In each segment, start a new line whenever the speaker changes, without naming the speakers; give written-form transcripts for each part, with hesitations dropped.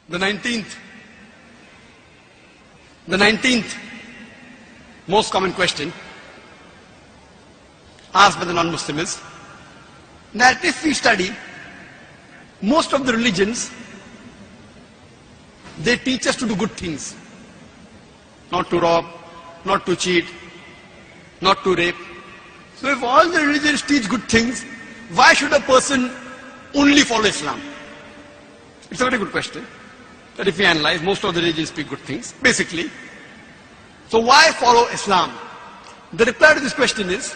The 19th most common question asked by the non-Muslim is that if we study most of the religions, they teach us to do good things. Not to rob, not to cheat, not to rape. So if all the religions teach good things, why should a person only follow Islam? It's a very good question. That if we analyze, most of the religions speak good things, basically. So why follow Islam? The reply to this question is,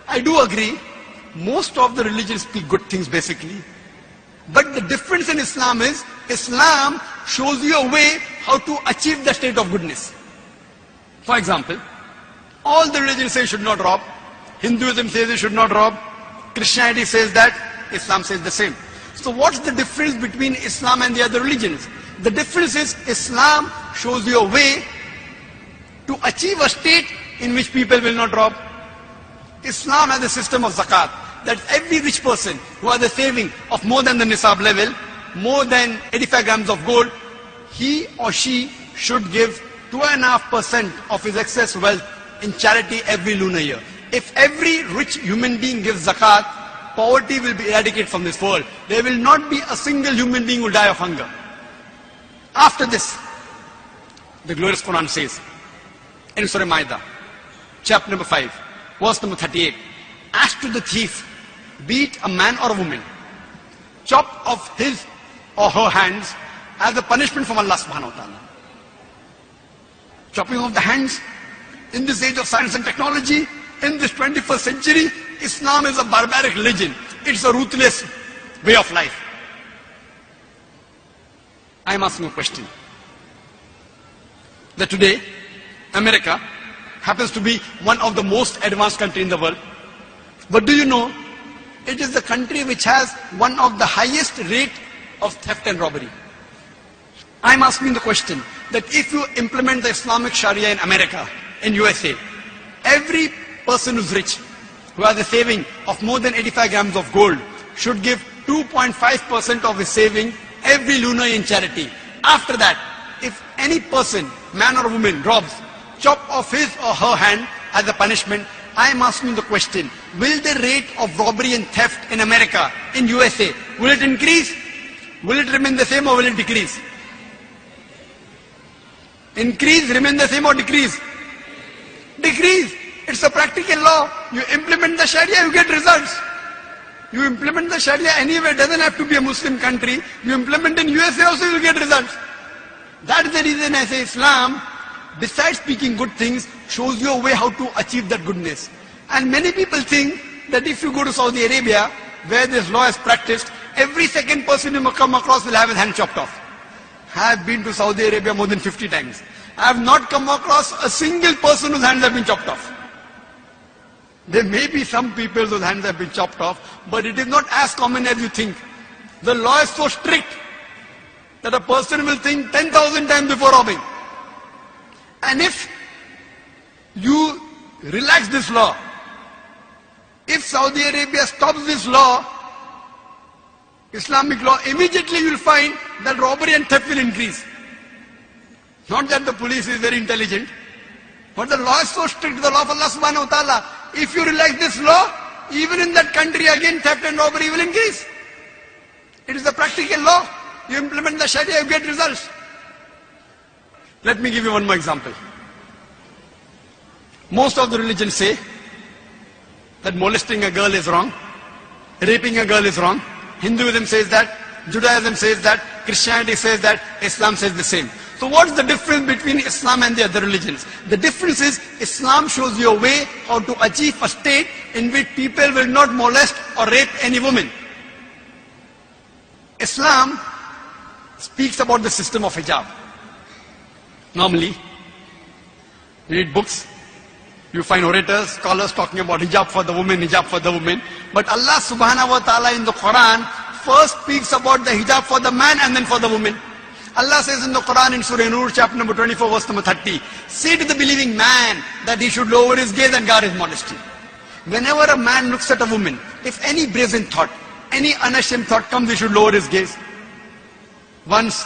I do agree, most of the religions speak good things basically. But the difference in Islam is, Islam shows you a way how to achieve the state of goodness. For example, all the religions say you should not rob. Hinduism says you should not rob. Christianity says that. Islam says the same. So what's the difference between Islam and the other religions? The difference is Islam shows you a way to achieve a state in which people will not rob. Islam has a system of zakat, that every rich person who has a saving of more than the nisab level, more than 85 grams of gold, he or she should give 2.5% of his excess wealth in charity every lunar year. If every rich human being gives zakat, poverty will be eradicated from this world. There will not be a single human being who will die of hunger. After this, the glorious Quran says, in Surah Ma'idah, chapter number 5, verse number 38, as to the thief, be it a man or a woman, chop off his or her hands as a punishment from Allah subhanahu wa ta'ala. Chopping off the hands, in this age of science and technology, in this 21st century, Islam is a barbaric religion. It's a ruthless way of life. I am asking a question. That today, America happens to be one of the most advanced countries in the world. But do you know, it is the country which has one of the highest rate of theft and robbery. I am asking the question that if you implement the Islamic Sharia in America, in USA, every person who's rich, who has a saving of more than 85 grams of gold, should give 2.5% of his saving every lunar in charity. After that, if any person, man or woman, robs, chop off his or her hand as a punishment, I am asking the question, will the rate of robbery and theft in America, in USA, will it increase? Will it remain the same or will it decrease? Increase, remain the same or decrease? Decrease. It's a practical law. You implement the Sharia, you get results. You implement the Sharia anywhere, it doesn't have to be a Muslim country. You implement in USA also, you will get results. That is the reason I say Islam, besides speaking good things, shows you a way how to achieve that goodness. And many people think that if you go to Saudi Arabia, where this law is practiced, every second person you come across will have his hand chopped off. I have been to Saudi Arabia more than 50 times. I have not come across a single person whose hands have been chopped off. There may be some people whose hands have been chopped off, but it is not as common as you think. The law is so strict that a person will think 10,000 times before robbing. And if you relax this law, if Saudi Arabia stops this law, Islamic law, immediately you will find that robbery and theft will increase. Not that the police is very intelligent, but the law is so strict, the law of Allah subhanahu wa ta'ala. If you relax this law, even in that country again theft and robbery will increase. It is the practical law. You implement the Sharia, you get results. Let me give you one more example. Most of the religions say that molesting a girl is wrong, raping a girl is wrong. Hinduism says that, Judaism says that, Christianity says that, Islam says the same. So what's the difference between Islam and the other religions? The difference is Islam shows you a way how to achieve a state in which people will not molest or rape any woman. Islam speaks about the system of hijab. Normally, you read books, you find orators, scholars talking about hijab for the woman, hijab for the woman. But Allah subhanahu wa ta'ala in the Quran first speaks about the hijab for the man and then for the woman. Allah says in the Quran in Surah Nur, chapter number 24, verse number 30, say to the believing man that he should lower his gaze and guard his modesty. Whenever a man looks at a woman, if any brazen thought, any unashamed thought comes, he should lower his gaze. Once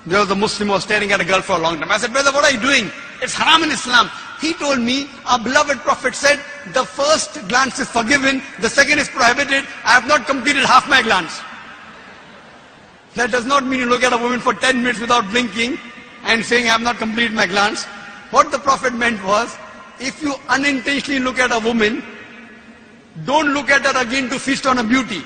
There was a Muslim who was staring at a girl for a long time. I said, brother, what are you doing? It's haram in Islam. He told me, our beloved Prophet said, the first glance is forgiven, the second is prohibited. I have not completed half my glance. That does not mean you look at a woman for 10 minutes without blinking and saying, I have not completed my glance. What the Prophet meant was, if you unintentionally look at a woman, don't look at her again to feast on her beauty.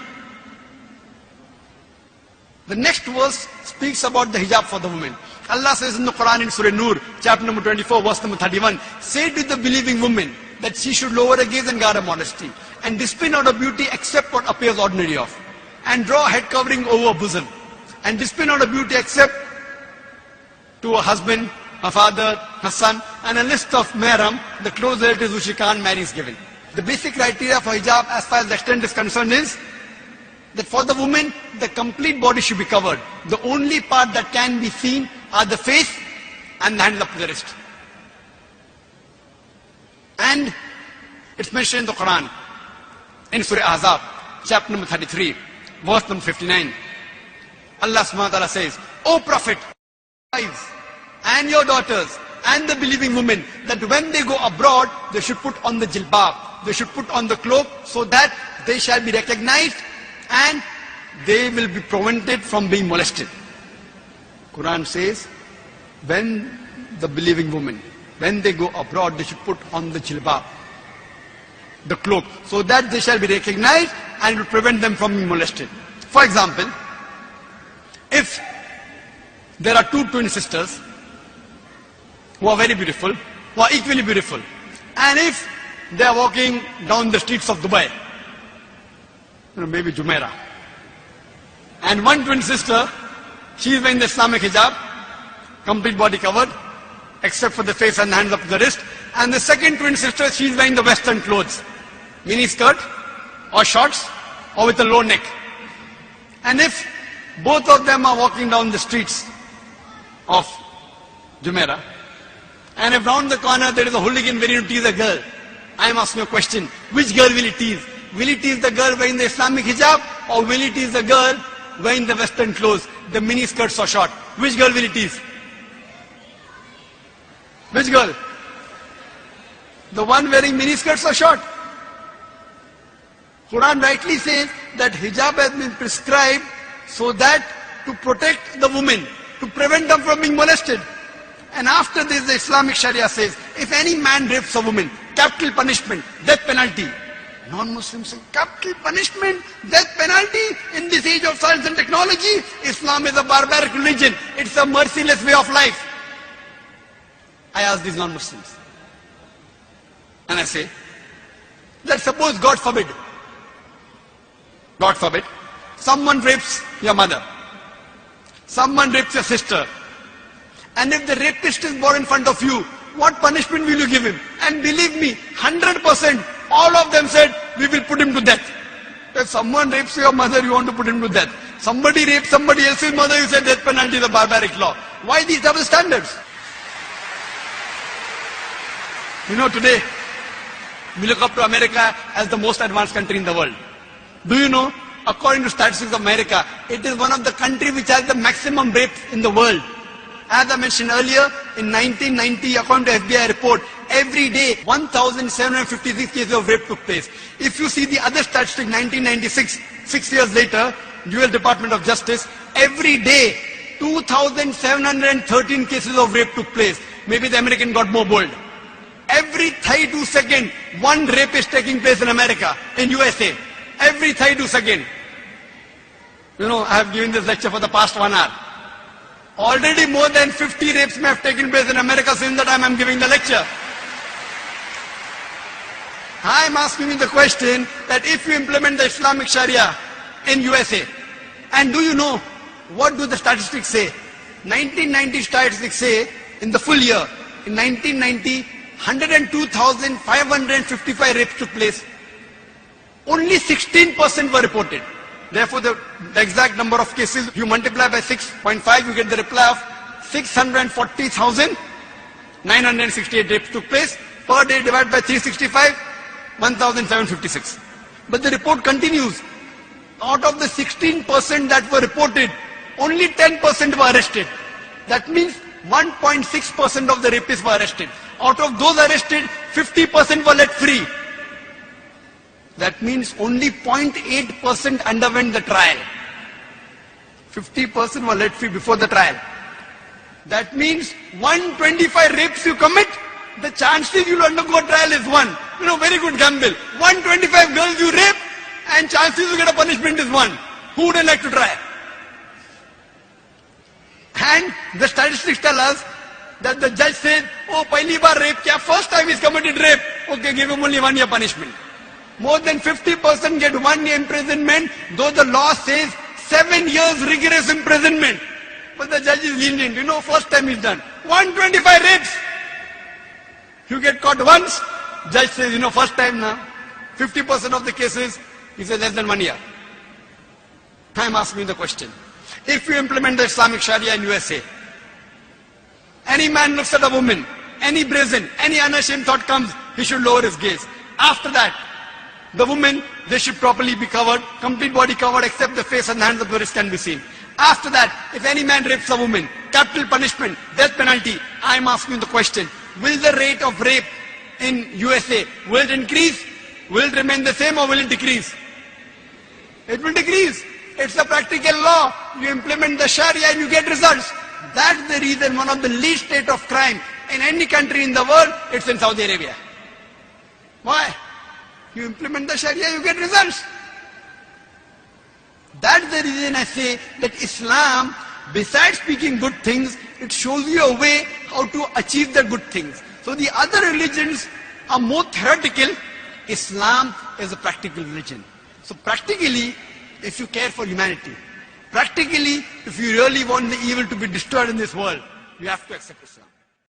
The next verse speaks about the hijab for the woman. Allah says in the Quran in Surah Nur, chapter number 24, verse number 31, say to the believing woman that she should lower her gaze and guard her modesty, and display not her beauty except what appears ordinary of, and draw a head covering over her bosom, and display not her beauty except to her husband, her father, her son, and a list of mahram, the close relatives which she can't marry is given. The basic criteria for hijab as far as the extent is concerned is that for the woman, the complete body should be covered. The only part that can be seen are the face and the hands up to the wrist. And it's mentioned in the Quran, in Surah Ahzab, chapter number 33, verse number 59. Allah subhanahu wa ta'ala says, O Prophet, wives and your daughters and the believing women, that when they go abroad, they should put on the jilbab, they should put on the cloak, so that they shall be recognized and they will be prevented from being molested. Quran says, when the believing women, when they go abroad, they should put on the jilbab, the cloak, so that they shall be recognized and will prevent them from being molested. For example, if there are two twin sisters who are very beautiful, who are equally beautiful, and if they are walking down the streets of Dubai, maybe Jumeirah, and one twin sister, she is wearing the Islamic hijab, complete body covered, except for the face and hands up to the wrist, and the second twin sister, she is wearing the Western clothes, mini skirt, or shorts, or with a low neck. And if both of them are walking down the streets of Jumeirah, and if round the corner there is a hooligan waiting to tease a girl, I am asking a question, which girl will he tease? Will he tease the girl wearing the Islamic hijab, or will he tease the girl wearing the Western clothes, the mini skirts or short? Which girl will he tease? Which girl? The one wearing mini skirts or short? Quran rightly says that hijab has been prescribed so that to protect the women, to prevent them from being molested. And after this, the Islamic Sharia says, if any man rapes a woman, capital punishment, death penalty. Non-Muslims say, capital punishment, death penalty in this age of science and technology. Islam is a barbaric religion. It's a merciless way of life. I ask these non-Muslims, and I say, let's suppose, God forbid, someone rapes your mother, someone rapes your sister, and if the rapist is born in front of you, what punishment will you give him? And believe me, 100%, all of them said, we will put him to death. If someone rapes your mother, you want to put him to death. Somebody rapes somebody else's mother, you say death penalty is a barbaric law. Why these double standards? You know, today, we look up to America as the most advanced country in the world. Do you know, according to statistics of America, it is one of the countries which has the maximum rapes in the world. As I mentioned earlier, in 1990, according to FBI report, every day 1,756 cases of rape took place. If you see the other statistic, 1996, 6 years later, US Department of Justice, every day 2,713 cases of rape took place. Maybe the American got more bold. Every 32 seconds, one rape is taking place in America, in USA. Every 32 seconds. You know, I have given this lecture for the past 1 hour. Already more than 50 rapes may have taken place in America since the time I am giving the lecture. I am asking you the question that if you implement the Islamic Sharia in USA, and do you know, what do the statistics say? 1990 statistics say, in the full year, in 1990, 102,555 rapes took place. Only 16% were reported. Therefore, the exact number of cases, you multiply by 6.5, you get the reply of 640,968 rapes took place. Per day divided by 365, 1,756. But the report continues. Out of the 16% that were reported, only 10% were arrested. That means 1.6% of the rapists were arrested. Out of those arrested, 50% were let free. That means only 0.8% underwent the trial. 50% were let free before the trial. That means 125 rapes you commit, the chances you'll undergo a trial is 1. Very good gamble. 125 girls you rape, and chances you get a punishment is 1. Who wouldn't like to try? And the statistics tell us that the judge said, oh, pehli baar rape kya? First time he's committed rape. Okay, give him only 1 year punishment. More than 50% get 1 year imprisonment, though the law says 7 years rigorous imprisonment. But the judge is lenient. First time he's done. 125 rapes. You get caught once, judge says, first time now. 50% of the cases, he says less than 1 year. I'm asking the question. If you implement the Islamic Sharia in USA, any man looks at a woman, any brazen, any unashamed thought comes, he should lower his gaze. After that, the woman, they should properly be covered, complete body covered except the face and the hands of the wrist can be seen. After that, if any man rapes a woman, capital punishment, death penalty. I'm asking the question, will the rate of rape in USA, will it increase? Will it remain the same or will it decrease? It will decrease. It's a practical law. You implement the Sharia and you get results. That's the reason one of the least rate of crime in any country in the world, it's in Saudi Arabia. Why? You implement the Sharia, you get results. That's the reason I say that Islam, besides speaking good things, it shows you a way how to achieve the good things. So the other religions are more theoretical. Islam is a practical religion. So practically, if you care for humanity, practically, if you really want the evil to be destroyed in this world, you have to accept Islam.